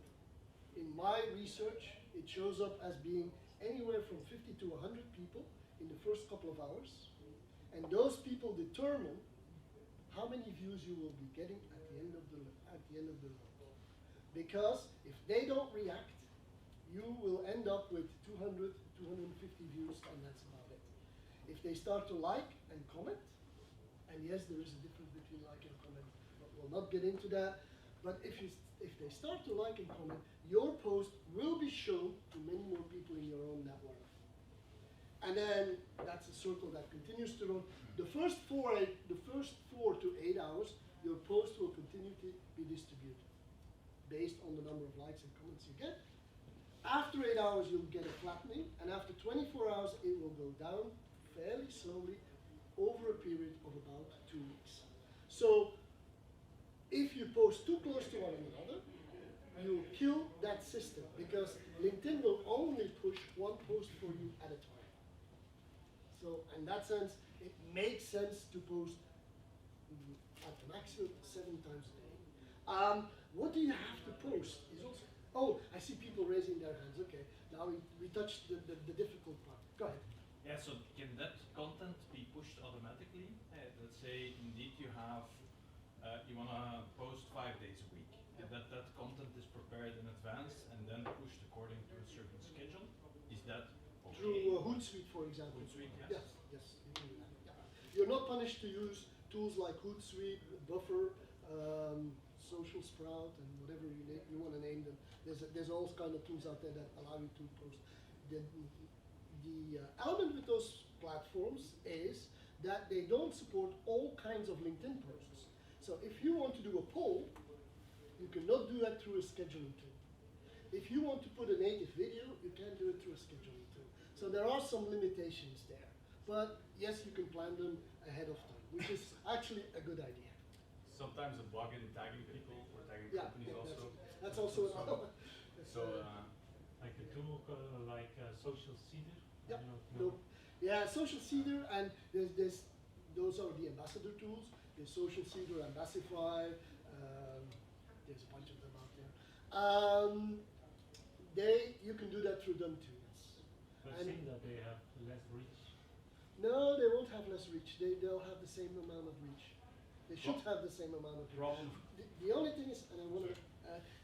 In my research, it shows up as being anywhere from 50 to 100 people in the first couple of hours. And those people determine how many views you will be getting at the end of the road. Because if they don't react, you will end up with 200, 250 views, and that's about it. If they start to like and comment, and yes, there is a difference between like and comment, but we'll not get into that. But if they start to like and comment, your post will be shown to many more people in your own network. And then that's a circle that continues to run. The first 4 to 8 hours, your post will continue to be distributed based on the number of likes and comments you get. After 8 hours, you'll get a flattening, and after 24 hours, it will go down fairly slowly over a period of about 2 weeks. So if you post too close to one another, you'll kill that system, because LinkedIn will only push one post for you at a time. So in that sense, it makes sense to post at the maximum 7 times a day. What do you have to post is also, oh, I see people raising their hands. Okay, now we touched the difficult part. Go ahead. Yeah, so can that content be pushed automatically? Let's say indeed you have, you want to post 5 days a week, and that content is prepared in advance and then pushed according to a certain schedule. Is that okay? Through Hootsuite, for example. Hootsuite, yes. Yes, you can do that. Yeah. You're not punished to use tools like Hootsuite, Buffer, Social Sprout, and whatever you want to name them. There's all kinds of tools out there that allow you to post. The element with those platforms is that they don't support all kinds of LinkedIn posts. So if you want to do a poll, you cannot do that through a scheduling tool. If you want to put a native video, you can't do it through a scheduling tool. So there are some limitations there. But yes, you can plan them ahead of time, which is actually a good idea. Sometimes a bug in tagging people or tagging Yeah, companies also. that's also another. So, Like a tool like Social Cedar? Yeah, I don't know. no. Yeah, Social Cedar, and those are the ambassador tools. There's Social Cedar, Ambassify, there's a bunch of them out there. You can do that through them too, yes. I've seen that they have less reach. No, they won't have less reach. They'll have the same amount of reach. They should have the same amount of reach. problem. The only thing is, and I want to,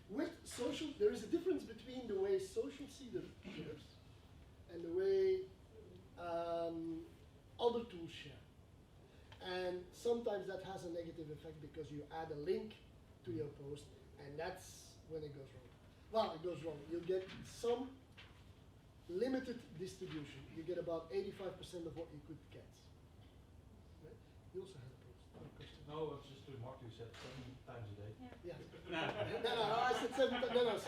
with social, there is a difference between the way Social Cedar shares and the way other tools share. And sometimes that has a negative effect because you add a link to your post, and that's when it goes wrong. Well, it goes wrong. You'll get some limited distribution. You get about 85% of what you could get. Right? You also had a question. No, it's just too hard. You said 7 times a day. Yeah. No, I said 7. No.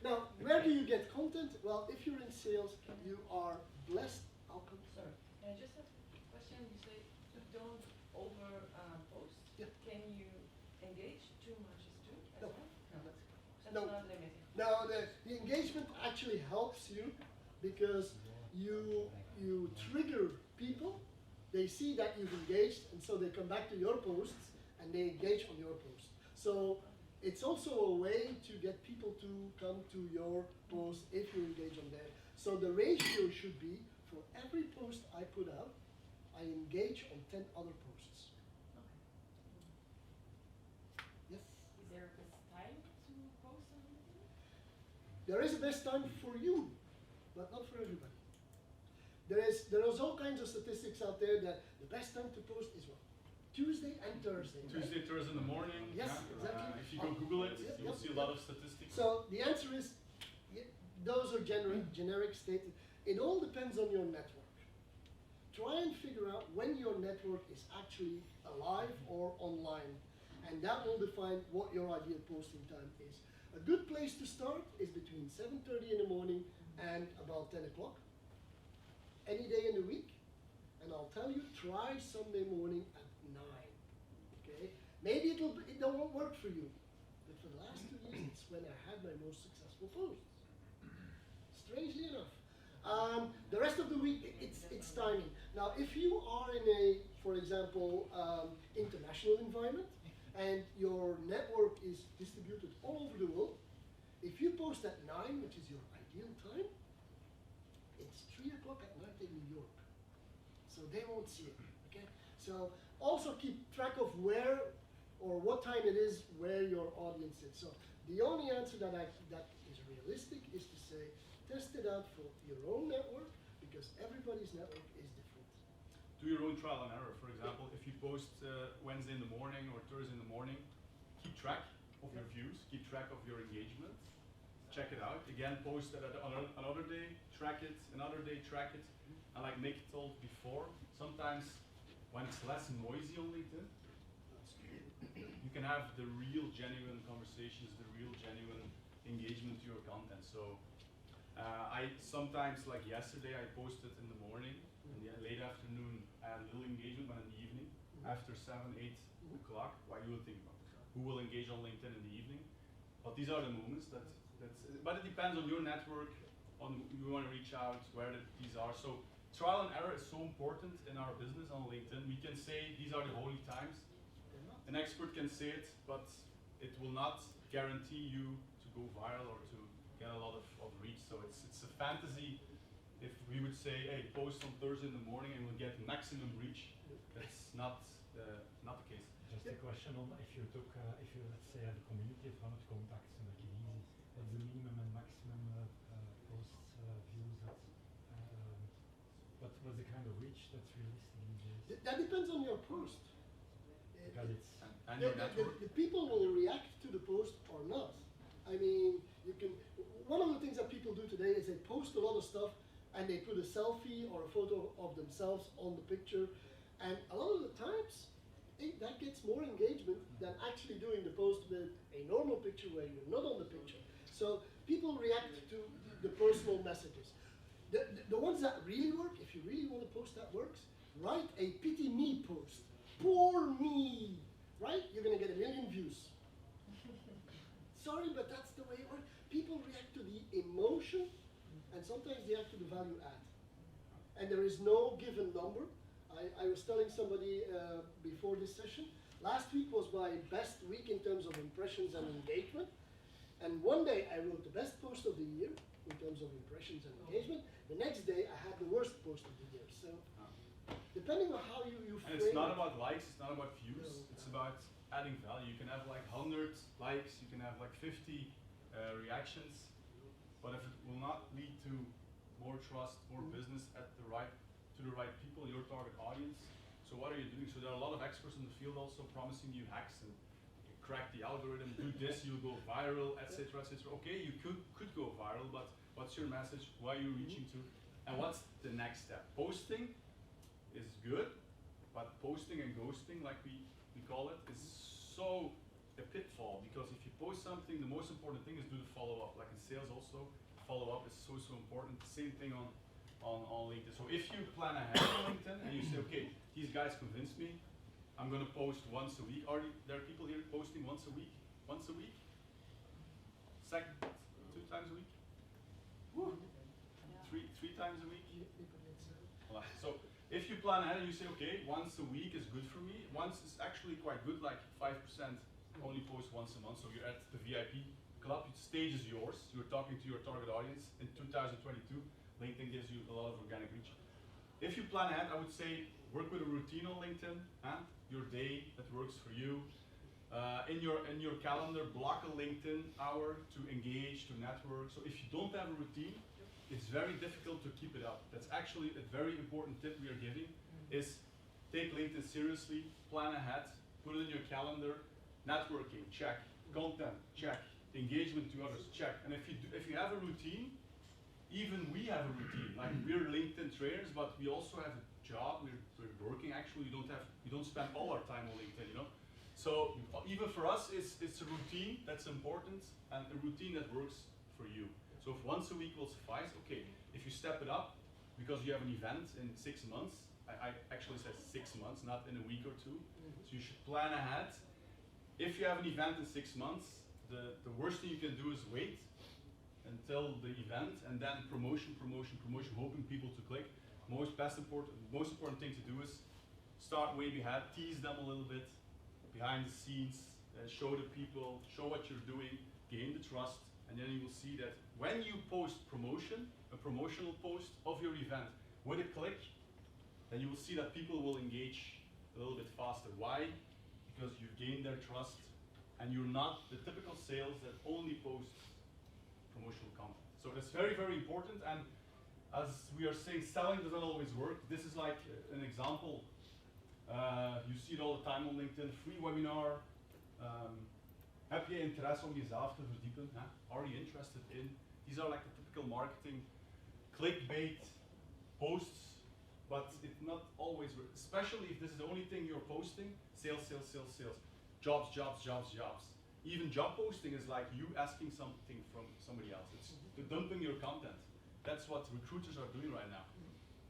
Now, where do you get content? Well, if you're in sales, you are blessed. Sorry, I just have a question. You say you don't over post. Yeah. Can you engage too much is too as No. well? That's No. not limited. Now, the engagement actually helps you because you trigger people. They see that you've engaged, and so they come back to your posts and they engage on your post. So it's also a way to get people to come to your post if you engage on there. So the ratio should be, for every post I put out, I engage on 10 other posts. Yes? Is there a best time to post on LinkedIn? There is a best time for you, but not for everybody. There is all kinds of statistics out there that the best time to post is what? Tuesday and Thursday. Tuesday, Thursday in the morning. Yes, yeah. exactly. If you go Google it, Yep, you'll yep, see a lot of statistics. So the answer is, those are generic statements. It all depends on your network. try and figure out when your network is actually alive or online. And that will define what your ideal posting time is. A good place to start is between 7:30 in the morning and about 10 o'clock. Any day in the week. And I'll tell you, try Sunday morning at 9. Okay? Maybe it won't work for you. But for the last 2 years, it's when I had my most successful posts. Strangely enough. The rest of the week, it's timing. Now, if you are in a, for example, international environment, and your network is distributed all over the world, if you post at 9, which is your ideal time, it's 3 o'clock at night in New York. So they won't see it, okay? So also keep track of where or what time it is where your audience is. So the only answer that is realistic is to say, test it out for your own network, because everybody's network is different. Do your own trial and error. For example, if you post Wednesday in the morning or Thursday in the morning, keep track of your views, keep track of your engagement, check it out. Again, post it at another day, track it, another day, track it. And like Nick told before, sometimes when it's less noisy on LinkedIn, you can have the real genuine conversations, the real genuine engagement to your content. So I sometimes, like yesterday, I posted in the morning, in the late afternoon, I had a little engagement, but in the evening, after 7, 8 o'clock, why you will think about it. Who will engage on LinkedIn in the evening? But these are the moments but it depends on your network, on who you want to reach out, where these are. So trial and error is so important in our business on LinkedIn. We can say these are the holy times. An expert can say it, but it will not guarantee you to go viral or to get a lot of reach. So it's a fantasy if we would say, hey, post on Thursday in the morning and we'll get maximum reach. That's not the case. Just a question on if you let's say have a community of 100 contacts and make it easy, what's the minimum and maximum posts views what's the kind of reach that's realistic these days? That depends on your post. Because it's And your network. The people will react to the post or not. I mean, one of the things that people do today is they post a lot of stuff and they put a selfie or a photo of themselves on the picture, and a lot of the times that gets more engagement than actually doing the post with a normal picture where you're not on the picture. So people react to the personal messages. The ones that really work, if you really want to post that works, write a pity me post. Poor me, right? You're gonna get 1 million views. Sorry, but that's the way it works. People react to the emotion, and sometimes they react to the value add. And there is no given number. I was telling somebody before this session, last week was my best week in terms of impressions and engagement. And one day I wrote the best post of the year in terms of impressions and engagement. The next day I had the worst post of the year. So depending on how you frame And it's not it. about likes, it's not about views, No. it's about adding value. You can have like 100 likes, you can have like 50 reactions, but if it will not lead to more trust, more business to the right people, your target audience, so what are you doing? So there are a lot of experts in the field also promising you hacks and you crack the algorithm, do this, you'll go viral, etc., etc. Okay, you could go viral, but what's your message? Who are you reaching to? And what's the next step? Posting is good, but posting and ghosting, like we call it, is so a pitfall, because if you post something, the most important thing is do the follow-up. Like in sales also, follow-up is so important. Same thing on LinkedIn. So if you plan ahead on LinkedIn and you say, okay, these guys convinced me, I'm gonna post once a week. Are there people here posting once a week? Once a week? Second, 2 times a week? Woo. Three times a week? Voilà. So if you plan ahead and you say, okay, once a week is good for me, once is actually quite good, like 5% only post once a month, so you're at the VIP club, the stage is yours, you're talking to your target audience. In 2022, LinkedIn gives you a lot of organic reach. If you plan ahead, I would say work with a routine on LinkedIn, your day that works for you. In your calendar, block a LinkedIn hour to engage, to network. So if you don't have a routine, it's very difficult to keep it up. That's actually a very important tip we are giving, is take LinkedIn seriously, plan ahead, put it in your calendar, networking, check, content, check, engagement to others, check. And if you have a routine, even we have a routine. Like we're LinkedIn trainers, but we also have a job. We're working actually. We don't spend all our time on LinkedIn, you know. So even for us, it's a routine that's important and a routine that works for you. So if once a week will suffice, okay. If you step it up because you have an event in 6 months, I actually said 6 months, not in a week or two. So you should plan ahead. If you have an event in 6 months, the worst thing you can do is wait until the event and then promotion, hoping people to click. Most important thing to do is start way ahead, tease them a little bit, behind the scenes, show the people, show what you're doing, gain the trust, and then you will see that when you post a promotional post of your event with a click, then you will see that people will engage a little bit faster. Why? Because you gain their trust and you're not the typical sales that only posts promotional content. So that's very, very important, and as we are saying, selling does not always work. This is like an example. You see it all the time on LinkedIn, free webinar. Heb je interesse om jezelf te verdiepen? Huh? Are you interested in? These are like the typical marketing clickbait posts, but it not always works, especially if this is the only thing you're posting. Sales, sales, sales, sales. Jobs, jobs, jobs, jobs. Even job posting is like you asking something from somebody else. It's dumping your content. That's what recruiters are doing right now.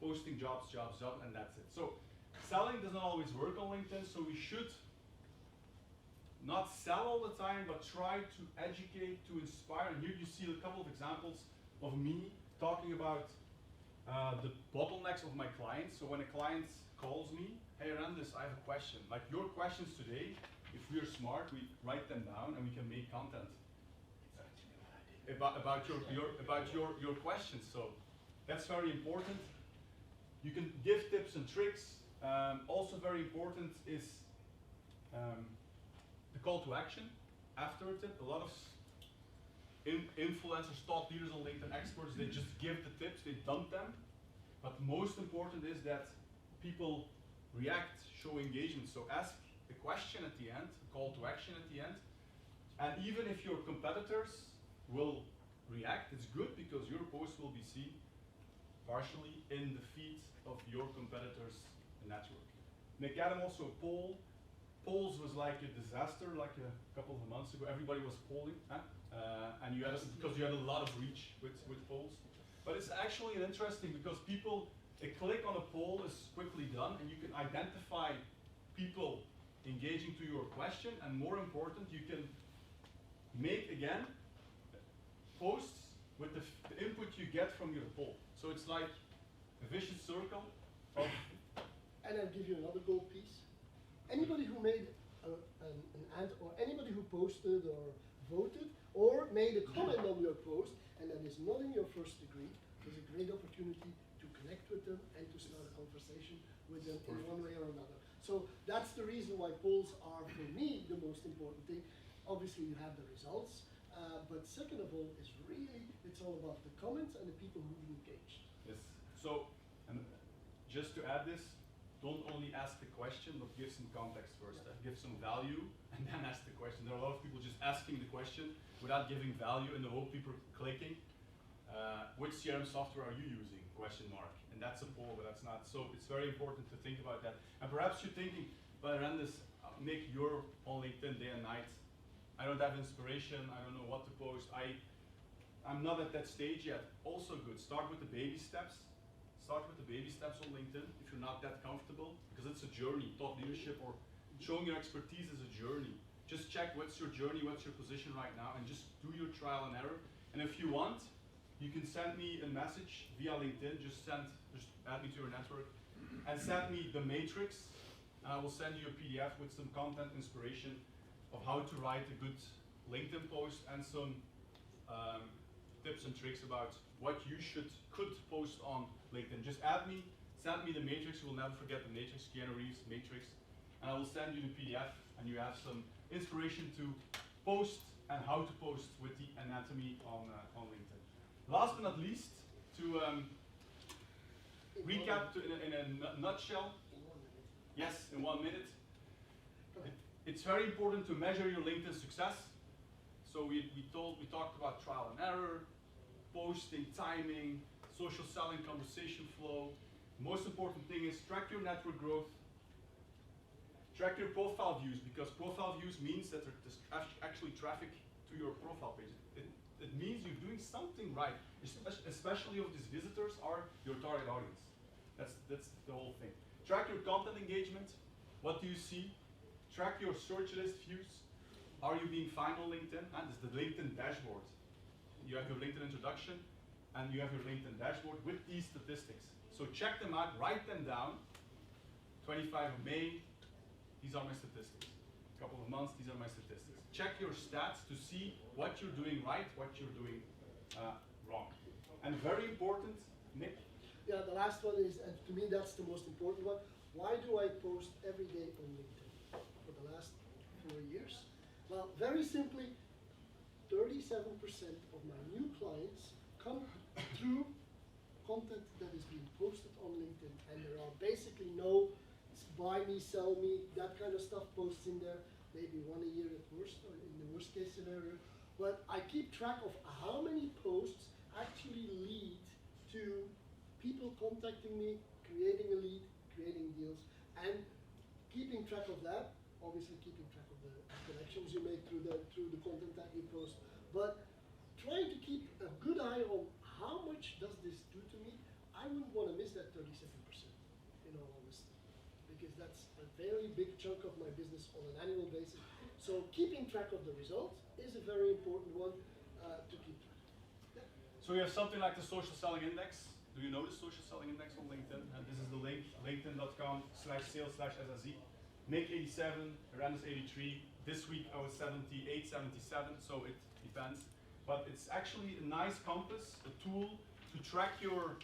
Posting jobs, jobs, jobs, and that's it. So selling doesn't always work on LinkedIn, so we should not sell all the time, but try to educate, to inspire. And here you see a couple of examples of me talking about the bottlenecks of my clients. So when a client calls me, hey Randes, I have a question. Like your questions today, if we are smart, we write them down and we can make content about your questions. So that's very important. You can give tips and tricks. Also very important is the call to action after a tip. A lot of influencers, thought leaders on LinkedIn, experts, they just give the tips, they dump them. But most important is that people react, show engagement. So ask a question at the end, a call to action at the end. And even if your competitors will react, it's good because your post will be seen partially in the feed of your competitors' network. Make Adam also a poll. Polls was like a disaster, like a couple of months ago. Everybody was polling, and you had because you had a lot of reach with polls. But it's actually interesting because a click on a poll is quickly done, and you can identify people engaging to your question, and more important, you can make again posts with the input you get from your poll. So it's like a vicious circle of. And I'll give you another gold piece. Anybody who made an ad, or anybody who posted or voted or made a comment on your post, and that is not in your first degree, is a great opportunity to connect with them and to start a conversation with them in one way or another. So that's the reason why polls are, for me, the most important thing. Obviously, you have the results, but second of all, is really, it's all about the comments and the people who engaged. Yes. So, and just to add this, don't only ask the question, but give some context first. Give some value, and then ask the question. There are a lot of people just asking the question without giving value in the hope people are clicking. Which CRM software are you using? Question mark. And that's a poll, but that's not. So it's very important to think about that. And perhaps you're thinking, well, Randes, make your on LinkedIn day and night. I don't have inspiration. I don't know what to post. I'm not at that stage yet. Also good. Start with the baby steps. Start with the baby steps on LinkedIn if you're not that comfortable, because it's a journey. Thought leadership or showing your expertise is a journey. Just check what's your journey, what's your position right now, and just do your trial and error. And if you want, you can send me a message via LinkedIn. Just add me to your network, and send me the matrix. And I will send you a PDF with some content inspiration of how to write a good LinkedIn post and some tips and tricks about what you could post on LinkedIn. Just add me, send me the matrix. You will never forget the matrix, Keanu Reeves matrix. And I will send you the PDF, and you have some inspiration to post and how to post with the anatomy on LinkedIn. Last but not least, to recap in a nutshell. Yes, in 1 minute. It's very important to measure your LinkedIn success. So we talked about trial and error, posting, timing, social selling, conversation flow, The most important thing is track your network growth, track your profile views, because profile views means that there's actually traffic to your profile page. It means you're doing something right, especially if these visitors are your target audience. That's the whole thing. Track your content engagement. What do you see? Track your search list views. Are you being found on LinkedIn? And this is the LinkedIn dashboard. You have your LinkedIn introduction, and you have your LinkedIn dashboard with these statistics. So check them out, write them down. 25 of May, these are my statistics. A couple of months, these are my statistics. Check your stats to see what you're doing right, what you're doing wrong. And very important, Nick? Yeah, the last one is, and to me that's the most important one. Why do I post every day on LinkedIn for the last 4 years? Well, very simply, 37% of my new clients come through content that is being posted on LinkedIn, and there are basically no buy me, sell me, that kind of stuff posts in there, maybe one a year at worst, or in the worst case scenario. But I keep track of how many posts actually lead to people contacting me, creating a lead, creating deals, and keeping track of that, obviously keeping track of the connections you make through the content that you post, but trying to keep a good eye on how much does this do to me. I wouldn't want to miss that 37%, in all honesty, because that's a very big chunk of my business on an annual basis. So keeping track of the results is a very important one to keep track of. Yeah. So we have something like the social selling index. Do you know the social selling index on LinkedIn? And this is the link, linkedin.com/sales/SSE. Nick 87, Randus 83. This week I was 78, 77, so it depends. But it's actually a nice compass, a tool to track your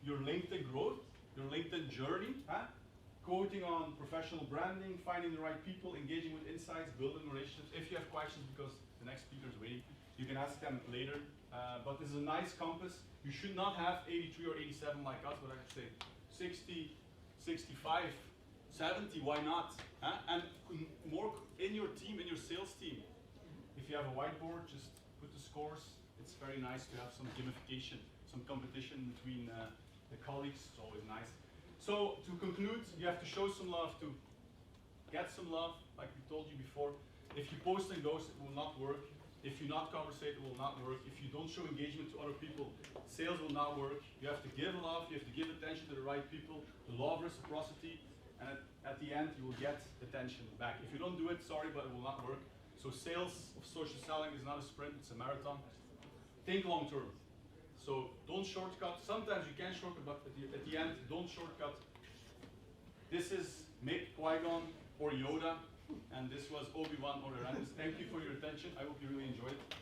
LinkedIn growth, your LinkedIn journey, quoting on professional branding, finding the right people, engaging with insights, building relationships. If you have questions, because the next speaker is waiting, you can ask them later. But this is a nice compass. You should not have 83 or 87 like us, but I should say 60, 65, 70, why not? And more in your team, in your sales team. If you have a whiteboard, just put the scores. It's very nice to have some gamification, some competition between the colleagues. It's always nice. So to conclude, you have to show some love to get some love, like we told you before. If you post and ghost, it will not work. If you not conversate, it will not work. If you don't show engagement to other people, sales will not work. You have to give love, you have to give attention to the right people, the law of reciprocity, and at the end, you will get attention back. If you don't do it, sorry, but it will not work. So sales of social selling is not a sprint, it's a marathon. Think long term. So don't shortcut. Sometimes you can shortcut, but at the end, don't shortcut. This is Mick, Qui-Gon, or Yoda, and this was Obi-Wan or Randus. Thank you for your attention. I hope you really enjoyed it.